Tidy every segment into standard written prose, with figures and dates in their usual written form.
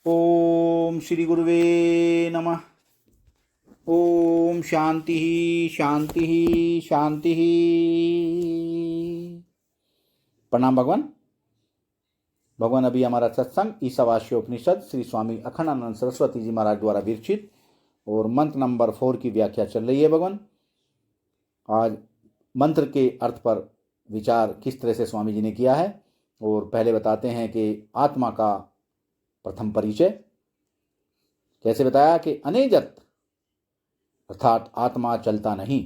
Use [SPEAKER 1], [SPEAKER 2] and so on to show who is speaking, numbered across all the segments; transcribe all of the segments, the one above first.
[SPEAKER 1] ओम श्री गुरुवे नमः। ओम शांति शांति शांति। प्रणाम भगवान। भगवान, अभी हमारा सत्संग ईशावास्योपनिषद श्री स्वामी अखंडानंद सरस्वती जी महाराज द्वारा विरचित और मंत्र नंबर 4 की व्याख्या चल रही है। भगवान, आज मंत्र के अर्थ पर विचार किस तरह से स्वामी जी ने किया है, और पहले बताते हैं कि आत्मा का प्रथम परिचय कैसे बताया कि अनेजत अर्थात आत्मा चलता नहीं।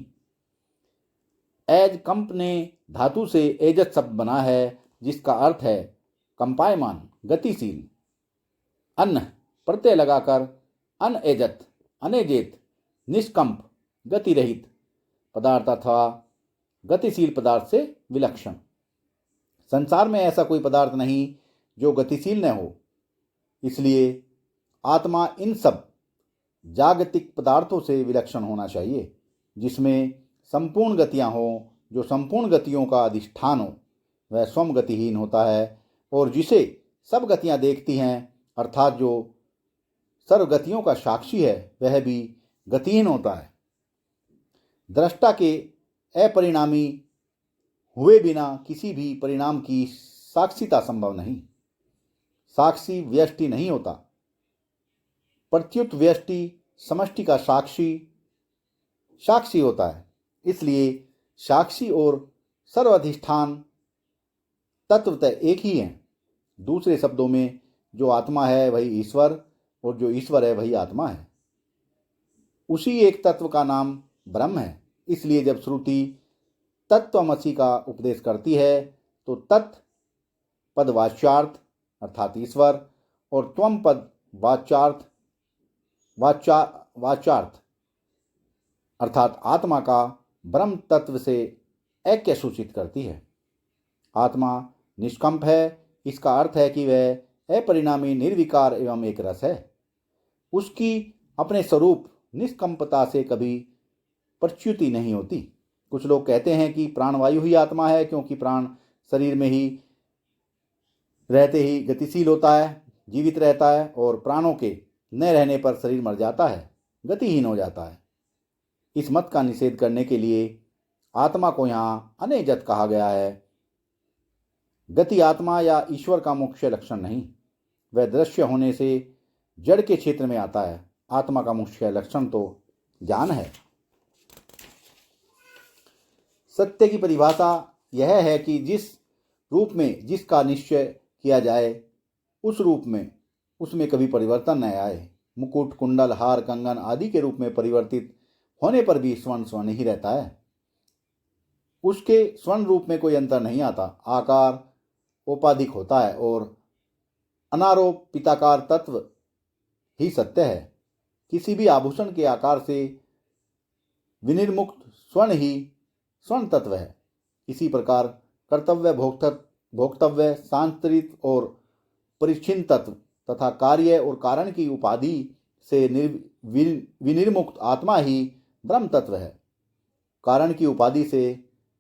[SPEAKER 1] एज कंप ने धातु से एजत शब्द बना है, जिसका अर्थ है कंपायमान, गतिशील। अन्न प्रत्यय लगाकर अनएजत, अनेजित, निष्कंप, गति रहित पदार्थ अथवा गतिशील पदार्थ से विलक्षण। संसार में ऐसा कोई पदार्थ नहीं जो गतिशील न हो, इसलिए आत्मा इन सब जागतिक पदार्थों से विलक्षण होना चाहिए, जिसमें संपूर्ण गतियां हों। जो संपूर्ण गतियों का अधिष्ठान हो वह स्वयं गतिहीन होता है, और जिसे सब गतियां देखती हैं अर्थात जो सर्व गतियों का साक्षी है वह भी गतिहीन होता है। दृष्टा के अपरिणामी हुए बिना किसी भी परिणाम की साक्षिता संभव नहीं। साक्षी व्यष्टि नहीं होता, प्रत्युत व्यष्टि समष्टि का साक्षी होता है। इसलिए साक्षी और सर्वाधिष्ठान तत्वतः एक ही हैं। दूसरे शब्दों में जो आत्मा है वही ईश्वर, और जो ईश्वर है वही आत्मा है। उसी एक तत्व का नाम ब्रह्म है। इसलिए जब श्रुति तत्त्वमसि का उपदेश करती है तो तत् पद वाच्यार्थ अर्थात ईश्वर, और त्वम पद वाचार्थ अर्थात आत्मा का ब्रह्म तत्व से ऐक्य सूचित करती है। आत्मा निष्कंप है। इसका अर्थ है कि वह अपरिणामी, निर्विकार एवं एक रस है। उसकी अपने स्वरूप निष्कंपता से कभी प्रच्युति नहीं होती। कुछ लोग कहते हैं कि प्राणवायु ही आत्मा है, क्योंकि प्राण शरीर में ही रहते ही गतिशील होता है, जीवित रहता है, और प्राणों के न रहने पर शरीर मर जाता है, गतिहीन हो जाता है। इस मत का निषेध करने के लिए आत्मा को यहाँ अनेजत कहा गया है। गति आत्मा या ईश्वर का मुख्य लक्षण नहीं, वह दृश्य होने से जड़ के क्षेत्र में आता है। आत्मा का मुख्य लक्षण तो ज्ञान है। सत्य की परिभाषा यह है कि जिस रूप में जिसका निश्चय किया जाए उस रूप में उसमें कभी परिवर्तन न आए। मुकुट, कुंडल, हार, कंगन आदि के रूप में परिवर्तित होने पर भी स्वर्ण स्वर्ण ही रहता है। उसके स्वर्ण रूप में कोई अंतर नहीं आता। आकार औपाधिक होता है और अनारोपिताकार तत्व ही सत्य है। किसी भी आभूषण के आकार से विनिर्मुक्त स्वर्ण ही स्वर्ण तत्व है। इसी प्रकार कर्तव्य, भोक्तव्य, सांतरित और परिच्छिन्न तत्व तथा कार्य और कारण की उपाधि से विनिर्मुक्त आत्मा ही ब्रह्म तत्व है। कारण की उपाधि से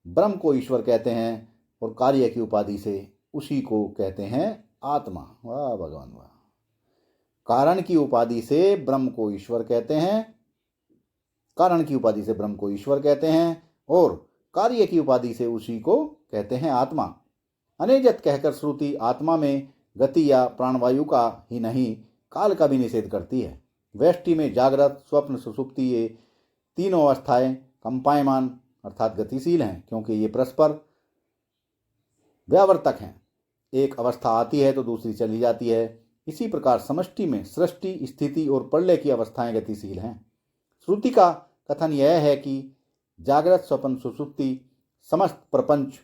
[SPEAKER 1] ब्रह्म को ईश्वर कहते हैं, और कार्य की उपाधि से उसी को कहते हैं आत्मा। वाह भगवान वाह। कारण की उपाधि से ब्रह्म को ईश्वर कहते हैं, कारण की उपाधि से ब्रह्म को ईश्वर कहते हैं, और कार्य की उपाधि से उसी को कहते हैं आत्मा। अनेजत कहकर श्रुति आत्मा में गति या प्राणवायु का ही नहीं, काल का भी निषेध करती है। व्यष्टि में जागृत, स्वप्न, सुषुप्ति ये तीनों अवस्थाएं कंपायमान अर्थात गतिशील हैं, क्योंकि ये परस्पर व्यावर्तक हैं। एक अवस्था आती है तो दूसरी चली जाती है। इसी प्रकार समष्टि में सृष्टि, स्थिति और प्रलय की अवस्थाएं गतिशील हैं। श्रुति का कथन यह है कि जागृत, स्वप्न, सुषुप्ति समस्त प्रपंच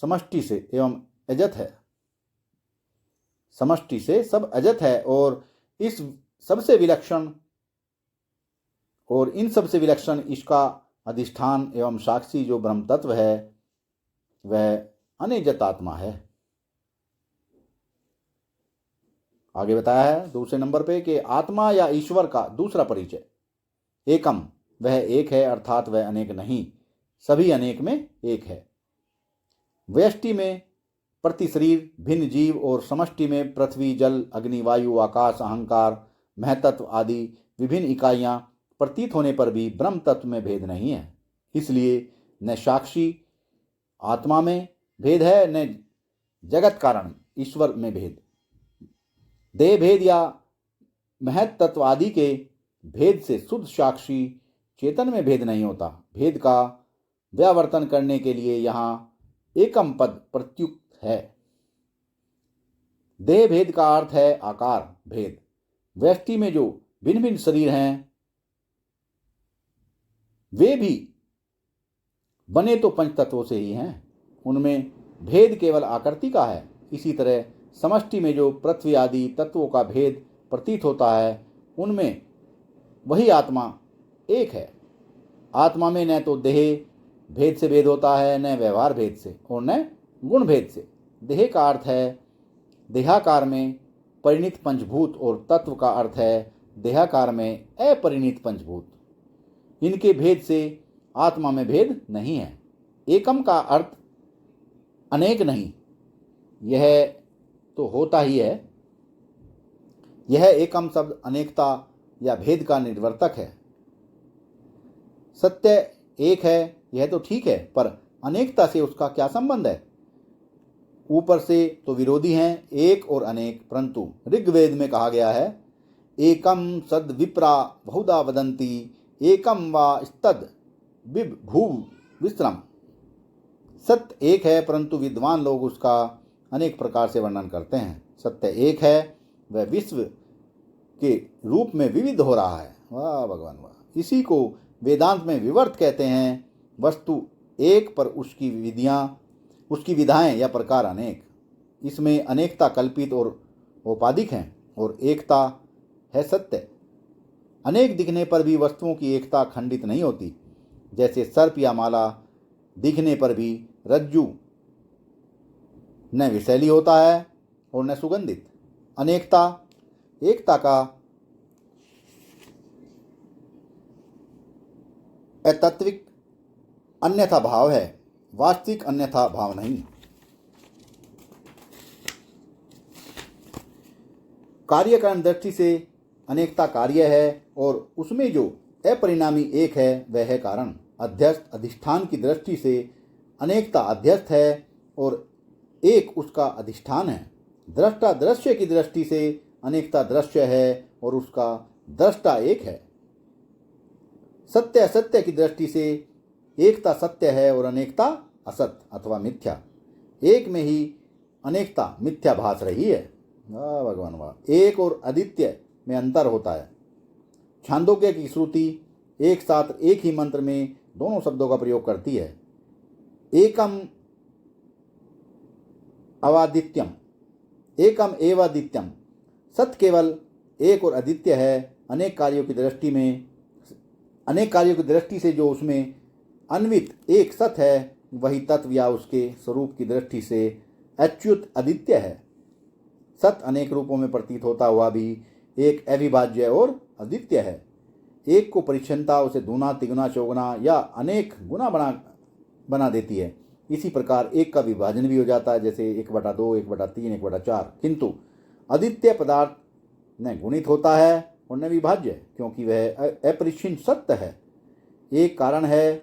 [SPEAKER 1] समष्टि से एवं अजत है। समष्टि से सब अजत है, और इन सबसे विलक्षण इसका अधिष्ठान एवं साक्षी जो ब्रह्म तत्व है वह अनेजत आत्मा है। आगे बताया है दूसरे नंबर पे कि आत्मा या ईश्वर का दूसरा परिचय एकम, वह एक है अर्थात वह अनेक नहीं, सभी अनेक में एक है। व्यष्टि में प्रति शरीर भिन्न जीव और समष्टि में पृथ्वी, जल, अग्नि, वायु, आकाश, अहंकार, महतत्व आदि विभिन्न इकाइयां प्रतीत होने पर भी ब्रह्म तत्व में भेद नहीं है। इसलिए न साक्षी आत्मा में भेद है, न जगत कारण ईश्वर में भेद। देह भेद या महत तत्व आदि के भेद से शुद्ध साक्षी चेतन में भेद नहीं होता। भेद का व्यावर्तन करने के लिए यहाँ एकम पद प्रत्युक्त है। देह भेद का अर्थ है आकार भेद। व्यष्टि में जो भिन्न भिन्न शरीर हैं वे भी बने तो पंच तत्वों से ही हैं, उनमें भेद केवल आकृति का है। इसी तरह समष्टि में जो पृथ्वी आदि तत्वों का भेद प्रतीत होता है उनमें वही आत्मा एक है। आत्मा में न तो देह भेद से भेद होता है, न व्यवहार भेद से, और न गुण भेद से। देह का अर्थ है देहाकार में परिणित पंचभूत और तत्व का अर्थ है देहाकार में अपरिणित पंचभूत। इनके भेद से आत्मा में भेद नहीं है। एकम का अर्थ अनेक नहीं, यह तो होता ही है। यह एकम शब्द अनेकता या भेद का निर्वर्तक है। सत्य एक है यह तो ठीक है, पर अनेकता से उसका क्या संबंध है? ऊपर से तो विरोधी हैं एक और अनेक, परंतु ऋग्वेद में कहा गया है एकम सद विप्रा बहुधा वदंती एकम वा स्तद विभू विश्रम। सत्य एक है परंतु विद्वान लोग उसका अनेक प्रकार से वर्णन करते हैं। सत्य एक है, वह विश्व के रूप में विविध हो रहा है। वाह भगवान वाह। इसी को वेदांत में विवर्त कहते हैं। वस्तु एक पर उसकी विधाएं या प्रकार अनेक। इसमें अनेकता कल्पित और औपाधिक हैं और एकता है सत्य। अनेक दिखने पर भी वस्तुओं की एकता खंडित नहीं होती। जैसे सर्प या माला दिखने पर भी रज्जु न विषैली होता है और न सुगंधित। अनेकता एकता का अतात्विक अन्यथा भाव है, वास्तविक अन्यथा भाव नहीं। कार्यकारण दृष्टि से अनेकता कार्य है और उसमें जो अपरिणामी एक है वह है कारण। अध्यस्त अधिष्ठान की दृष्टि से अनेकता अध्यस्त है और एक उसका अधिष्ठान है। दृष्टा दृश्य की दृष्टि से अनेकता दृश्य है और उसका दृष्टा एक है। सत्य असत्य की दृष्टि से एकता सत्य है और अनेकता असत्य अथवा मिथ्या। एक में ही अनेकता मिथ्या भास रही है। वाह भगवान वाह। एक और अद्वितीय में अंतर होता है। छांदोग्य की श्रुति एक साथ एक ही मंत्र में दोनों शब्दों का प्रयोग करती है। एकम अवादित्यम, एकम एवादित्यम। सत्य केवल एक और अद्वितीय है। अनेक कार्यों की दृष्टि से जो उसमें अन्वित एक सत्य है वही तत्व या उसके स्वरूप की दृष्टि से अच्युत अद्वितीय है। सत्य अनेक रूपों में प्रतीत होता हुआ भी एक अविभाज्य और अद्वितीय है। एक को परिच्छिन्नता उसे दूना तिगुना चौगुना या अनेक गुना बना देती है। इसी प्रकार एक का विभाजन भी हो जाता है, जैसे 1/2, 1/3, 1/4। किंतु अद्वितीय पदार्थ न गुणित होता है और न विभाज्य, क्योंकि वह अपरिच्छिन्न सत्य है। एक कारण है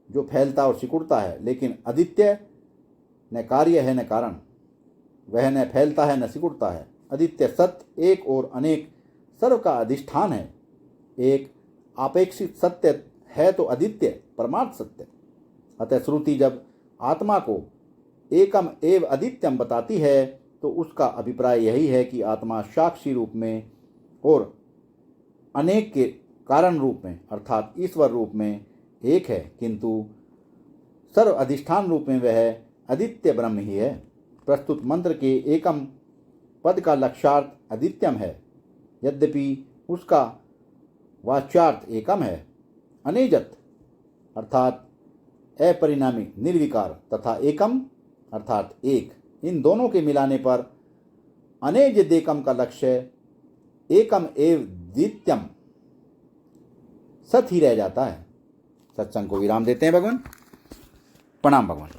[SPEAKER 1] जो फैलता और सिकुड़ता है, लेकिन अद्वितीय न कार्य है न कारण। वह न फैलता है न सिकुड़ता है। अद्वितीय सत्य एक और अनेक सर्व का अधिष्ठान है। एक आपेक्षित सत्य है तो अद्वितीय परमार्थ सत्य। अतः श्रुति जब आत्मा को एकम एव अद्वितीयम बताती है तो उसका अभिप्राय यही है कि आत्मा साक्षी रूप में और अनेक के कारण रूप में अर्थात ईश्वर रूप में एक है, किंतु सर्व अधिष्ठान रूप में वह अद्वितीय ब्रह्म ही है। प्रस्तुत मंत्र के एकम पद का लक्ष्यार्थ अद्वितीयम है, यद्यपि उसका वाच्यार्थ एकम है। अनेजत अर्थात अपरिणामी निर्विकार तथा एकम अर्थात एक, इन दोनों के मिलाने पर अनेजदेकम का लक्ष्य एकम एव द्वितीयम सत ही रह जाता है। सत्संग को विराम देते हैं भगवान। प्रणाम भगवान।